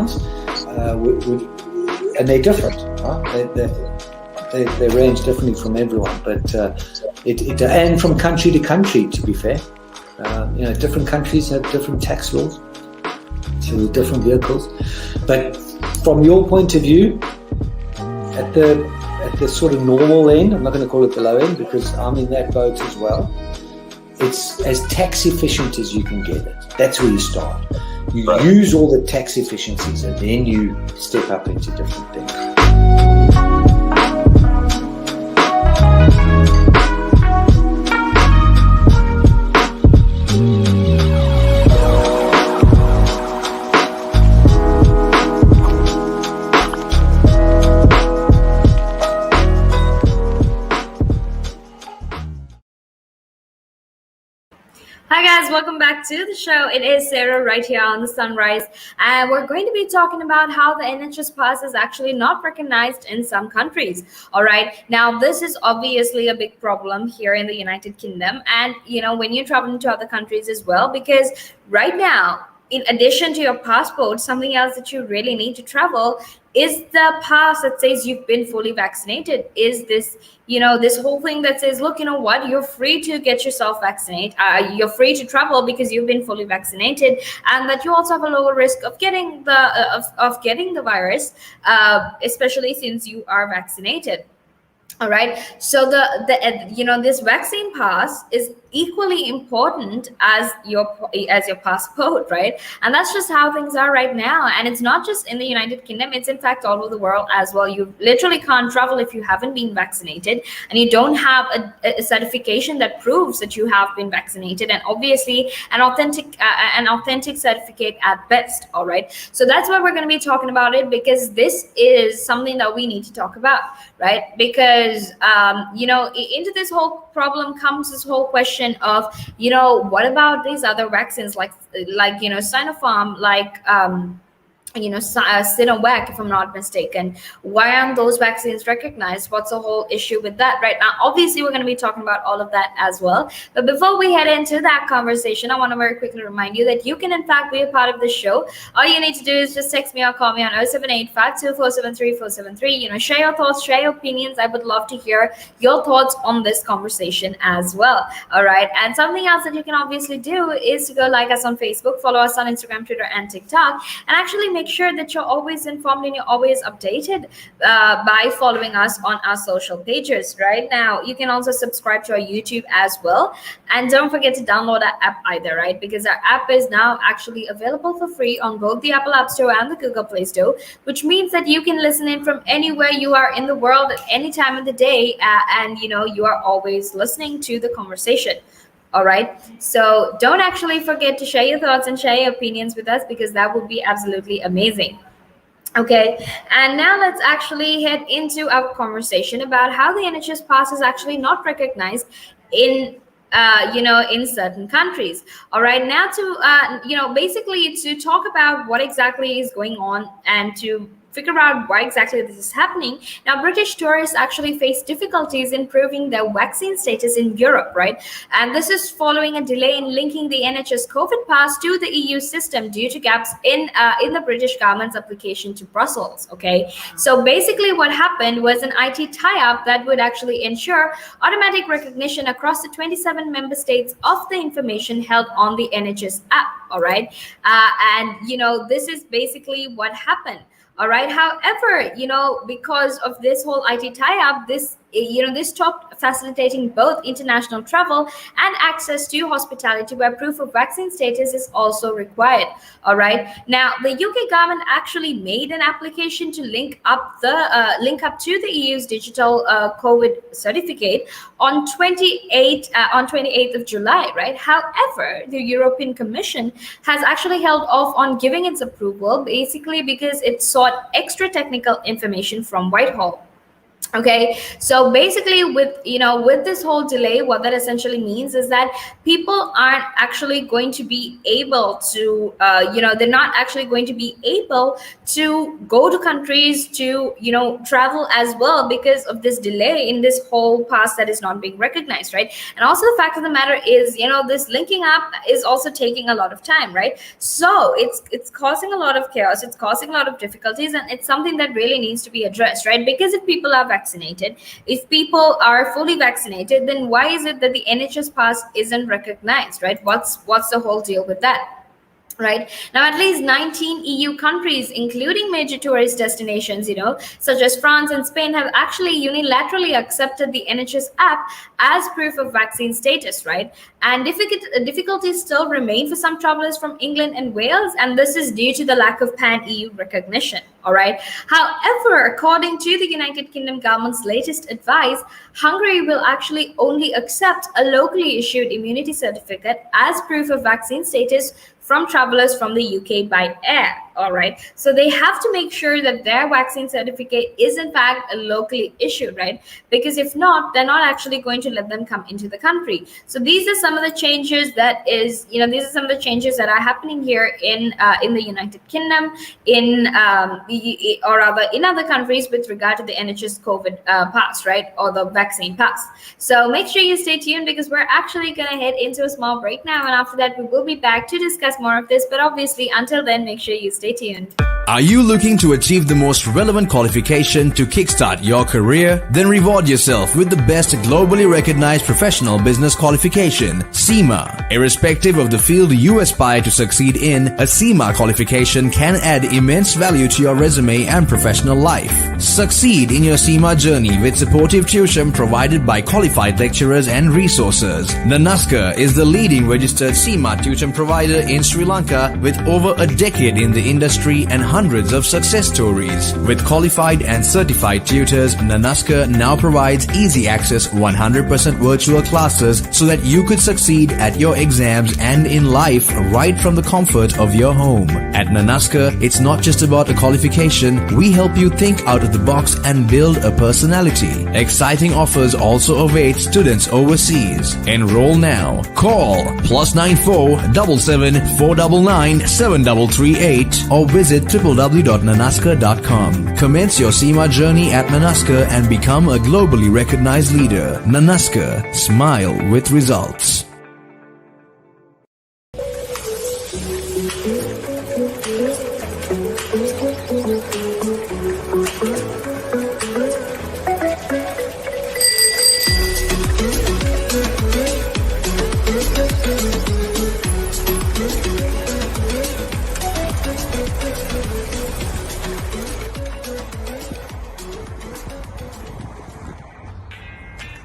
ones, and they're different. They range differently from everyone, but and from country to country, to be fair. Different countries have different tax laws, so different vehicles. But from your point of view, at the sort of normal end, I'm not going to call it the low end because I'm in that boat as well. It's as tax efficient as you can get it. That's where you start. You use all the tax efficiencies and then you step up into different things. Hi guys, welcome back to the show. It is Sarah right here on the Sunrise, and we're going to be talking about how the NHS pass is actually not recognized in some countries. All right, now this is obviously a big problem here in the United Kingdom, and when you travel into other countries as well, because right now, in addition to your passport, something else that you really need to travel is the pass that says you've been fully vaccinated. Is this, this whole thing that says, look, you're free to get yourself vaccinated. You're free to travel because you've been fully vaccinated, and that you also have a lower risk of getting the virus, especially since you are vaccinated. All right, so this vaccine pass is equally important as your passport, right? And that's just how things are right now. And it's not just in the United Kingdom, it's in fact all over the world as well. You literally can't travel if you haven't been vaccinated and you don't have a certification that proves that you have been vaccinated, and obviously an authentic certificate at best. All right, so that's why we're going to be talking about it, because this is something that we need to talk about, right? Because into this whole problem comes this whole question of, what about these other vaccines like Sinopharm, like Sinovac, if I'm not mistaken. Why aren't those vaccines recognized? What's the whole issue with that right now? Obviously, we're going to be talking about all of that as well. But before we head into that conversation, I want to very quickly remind you that you can, in fact, be a part of the show. All you need to do is just text me or call me on 078-5247-3473. Share your thoughts, share your opinions. I would love to hear your thoughts on this conversation as well. All right. And something else that you can obviously do is to go like us on Facebook, follow us on Instagram, Twitter, and TikTok, and actually make sure that you're always informed and you're always updated by following us on our social pages. Right now, you can also subscribe to our YouTube as well, and don't forget to download our app either, right? Because our app is now actually available for free on both the Apple App Store and the Google Play Store, which means that you can listen in from anywhere you are in the world at any time of the day, and you are always listening to the conversation. All right, so don't actually forget to share your thoughts and share your opinions with us, because that would be absolutely amazing. Okay, and now let's actually head into our conversation about how the NHS pass is actually not recognized in in certain countries. All right, now to basically to talk about what exactly is going on and to figure out why exactly this is happening. Now, British tourists actually face difficulties in proving their vaccine status in Europe, right? And this is following a delay in linking the NHS COVID pass to the EU system due to gaps in the British government's application to Brussels. Okay, so basically what happened was an IT tie-up that would actually ensure automatic recognition across the 27 member states of the information held on the NHS app. All right, and this is basically what happened. All right. However, because of this whole IT tie-up, this stopped facilitating both international travel and access to hospitality, where proof of vaccine status is also required. All right. Now, the UK government actually made an application to link up to the EU's digital COVID certificate on 28th of July. Right. However, the European Commission has actually held off on giving its approval, basically because it sought extra technical information from Whitehall. Okay, so basically with this whole delay, what that essentially means is that people aren't actually going to be able to they're not actually going to be able to go to countries to travel as well, because of this delay in this whole pass that is not being recognized, right? And also the fact of the matter is, this linking up is also taking a lot of time, right? So it's causing a lot of chaos, it's causing a lot of difficulties, and it's something that really needs to be addressed, right? Because if people are vaccinated, if people are fully vaccinated, then why is it that the NHS pass isn't recognized, right? What's the whole deal with that? Right now, at least 19 EU countries, including major tourist destinations, such as France and Spain, have actually unilaterally accepted the NHS app as proof of vaccine status, right? And difficulties still remain for some travelers from England and Wales, and this is due to the lack of pan-EU recognition. All right. However, according to the United Kingdom government's latest advice, Hungary will actually only accept a locally issued immunity certificate as proof of vaccine status from travelers from the UK by air. All right. So they have to make sure that their vaccine certificate is in fact locally issued, right? Because if not, they're not actually going to let them come into the country. So these are some of the changes these are some of the changes that are happening here in the United Kingdom, or rather in other countries with regard to the NHS COVID pass, right? Or the vaccine pass. So make sure you stay tuned, because we're actually going to head into a small break now. And after that, we will be back to discuss more of this. But obviously, until then, make sure you stay tuned. Are you looking to achieve the most relevant qualification to kickstart your career? Then reward yourself with the best globally recognized professional business qualification, CIMA. Irrespective of the field you aspire to succeed in, a CIMA qualification can add immense value to your resume and professional life. Succeed in your CIMA journey with supportive tuition provided by qualified lecturers and resources. Nanaska is the leading registered CIMA tuition provider in Sri Lanka, with over a decade in the industry and hundreds of success stories. With qualified and certified tutors, Nanaska now provides easy access 100% virtual classes so that you could succeed at your exams and in life right from the comfort of your home. At Nanaska, it's not just about a qualification. We help you think out of the box and build a personality. Exciting offers also await students overseas. Enroll now. Call +94 77 499 7338 or visit www.nanaska.com. Commence your CIMA journey at Nanaska and become a globally recognized leader. Nanaska, smile with results.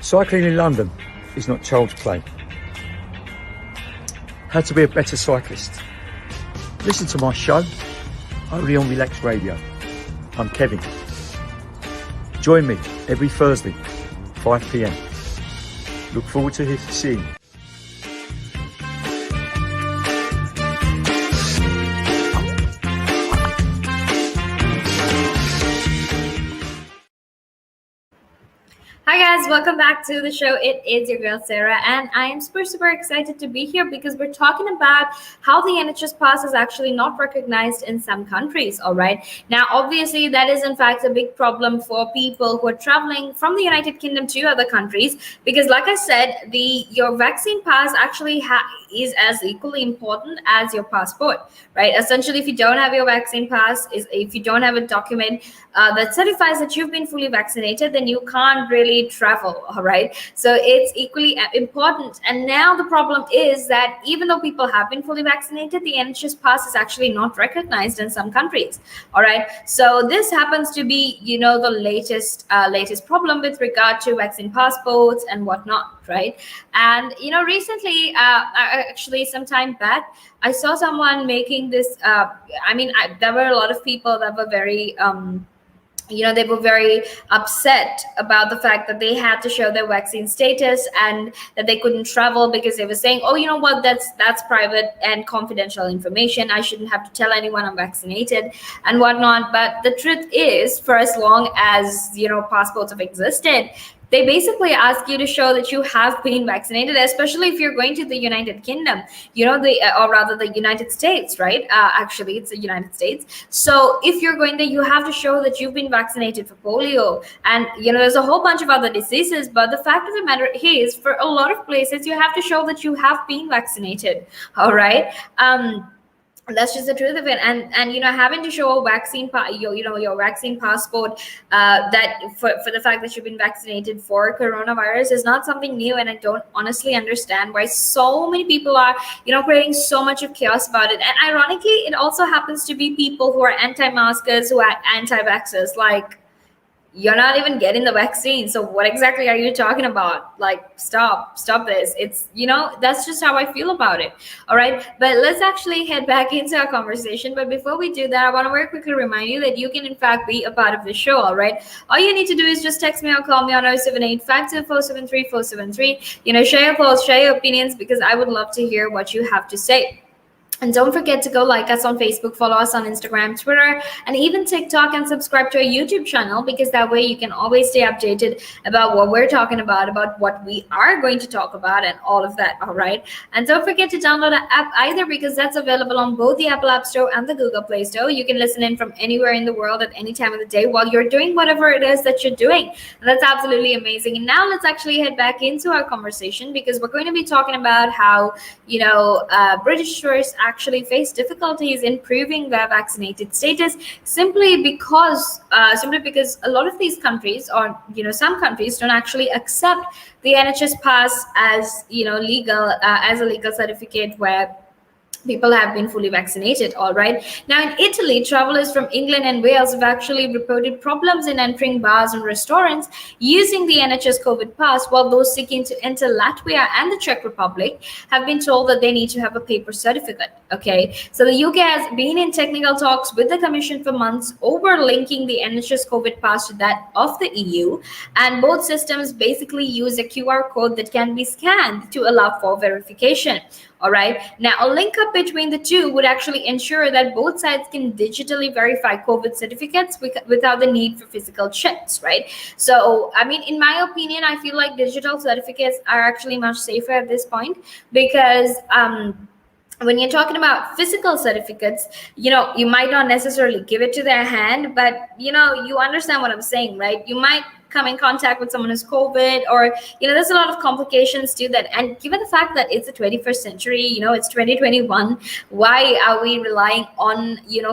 Cycling in London is not child's play. How to be a better cyclist. Listen to my show, only on Relaks Radio. I'm Kevin. Join me every Thursday, 5 p.m. Look forward to seeing you. Hi guys, welcome back to the show. It is your girl Sarah, and I am super excited to be here because we're talking about how the NHS pass is actually not recognized in some countries. All right, now obviously that is in fact a big problem for people who are traveling from the United Kingdom to other countries, because like I said, your vaccine pass actually is as equally important as your passport, right? Essentially, if you don't have your vaccine pass, if you don't have a document that certifies that you've been fully vaccinated, then you can't really travel. All right, so it's equally important. And now the problem is that even though people have been fully vaccinated, the NHS pass is actually not recognized in some countries. All right, so this happens to be the latest problem with regard to vaccine passports and whatnot, right? And recently, actually some time back, I saw someone making this there were a lot of people that were very they were very upset about the fact that they had to show their vaccine status and that they couldn't travel because they were saying, oh, you know what, that's private and confidential information. I shouldn't have to tell anyone I'm vaccinated and whatnot. But the truth is, for as long as, passports have existed, they basically ask you to show that you have been vaccinated, especially if you're going to the United Kingdom, or rather the United States, right? Actually, it's the United States. So if you're going there, you have to show that you've been vaccinated for polio. And, there's a whole bunch of other diseases. But the fact of the matter is, for a lot of places, you have to show that you have been vaccinated. All right. That's just the truth of it. And having to show a vaccine your vaccine passport that for the fact that you've been vaccinated for coronavirus is not something new. And I don't honestly understand why so many people are creating so much of chaos about it. And ironically, it also happens to be people who are anti-maskers, who are anti-vaxxers. Like, you're not even getting the vaccine, so what exactly are you talking about? Like, stop this. It's that's just how I feel about it. All right, but let's actually head back into our conversation. But before we do that, I want to very quickly remind you that you can in fact be a part of the show. All right, all you need to do is just text me or call me on 078-524-73473. Share your thoughts, share your opinions, because I would love to hear what you have to say. And don't forget to go like us on Facebook, follow us on Instagram, Twitter, and even TikTok, and subscribe to our YouTube channel, because that way you can always stay updated about what we're talking about what we are going to talk about, and all of that. All right. And don't forget to download the app either, because that's available on both the Apple App Store and the Google Play Store. You can listen in from anywhere in the world at any time of the day while you're doing whatever it is that you're doing. And that's absolutely amazing. And now let's actually head back into our conversation, because we're going to be talking about how, British tourists actually face difficulties in proving their vaccinated status simply because a lot of these countries, or some countries, don't actually accept the NHS pass as legal as a legal certificate where people have been fully vaccinated. All right. Now, in Italy, travelers from England and Wales have actually reported problems in entering bars and restaurants using the NHS Covid pass, while those seeking to enter Latvia and the Czech Republic have been told that they need to have a paper certificate. Okay. So the UK has been in technical talks with the Commission for months over linking the NHS Covid pass to that of the EU, and both systems basically use a QR code that can be scanned to allow for verification. All right. Now, a link up between the two would actually ensure that both sides can digitally verify COVID certificates without the need for physical checks, right? So, I mean, in my opinion, I feel like digital certificates are actually much safer at this point, because when you're talking about physical certificates, you might not necessarily give it to their hand, but, you understand what I'm saying, right? You might come in contact with someone who's COVID, or there's a lot of complications to that. And given the fact that it's the 21st century, it's 2021, why are we relying on relying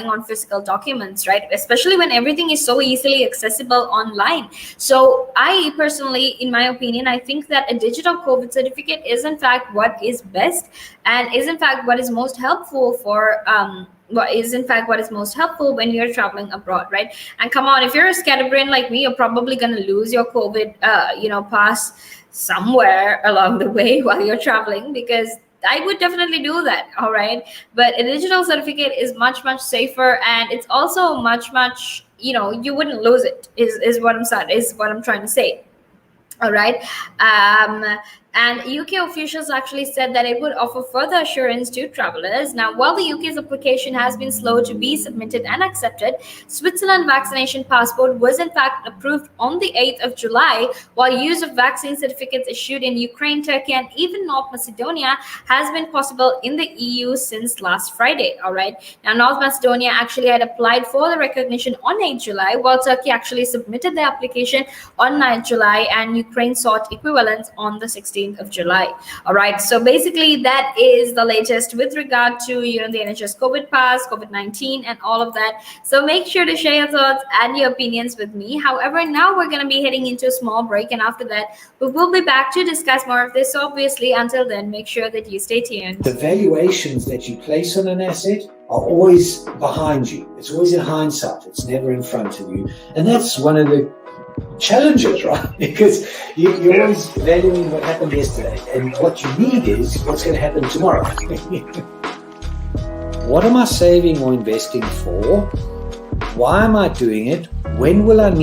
on physical documents, right? Especially when everything is so easily accessible online. So I personally, in my opinion, I think that a digital COVID certificate is in fact what is best, and is in fact what is most helpful for what is most helpful when you're traveling abroad, right? And come on, if you're a scatterbrain like me, you're probably going to lose your COVID pass somewhere along the way while you're traveling, because I would definitely do that. All right, but a digital certificate is much safer, and it's also much you wouldn't lose it, is what I'm trying to say. All right. And UK officials actually said that it would offer further assurance to travelers. Now, while the UK's application has been slow to be submitted and accepted, Switzerland vaccination passport was in fact approved on the 8th of July, while use of vaccine certificates issued in Ukraine, Turkey, and even North Macedonia has been possible in the EU since last Friday. All right. Now, North Macedonia actually had applied for the recognition on 8th July, while Turkey actually submitted the application on 9th July, and Ukraine sought equivalence on the 16th of July. All right. So basically, that is the latest with regard to the NHS COVID pass, COVID-19, and all of that. So make sure to share your thoughts and your opinions with me. However, now we're going to be heading into a small break, and after that, we will be back to discuss more of this. Obviously, until then, make sure that you stay tuned. The valuations that you place on an asset are always behind you. It's always in hindsight. It's never in front of you, and that's one of the challenges, right? Because you're always valuing what happened yesterday, and what you need is what's going to happen tomorrow. What am I saving or investing for? Why am I doing it? When will I need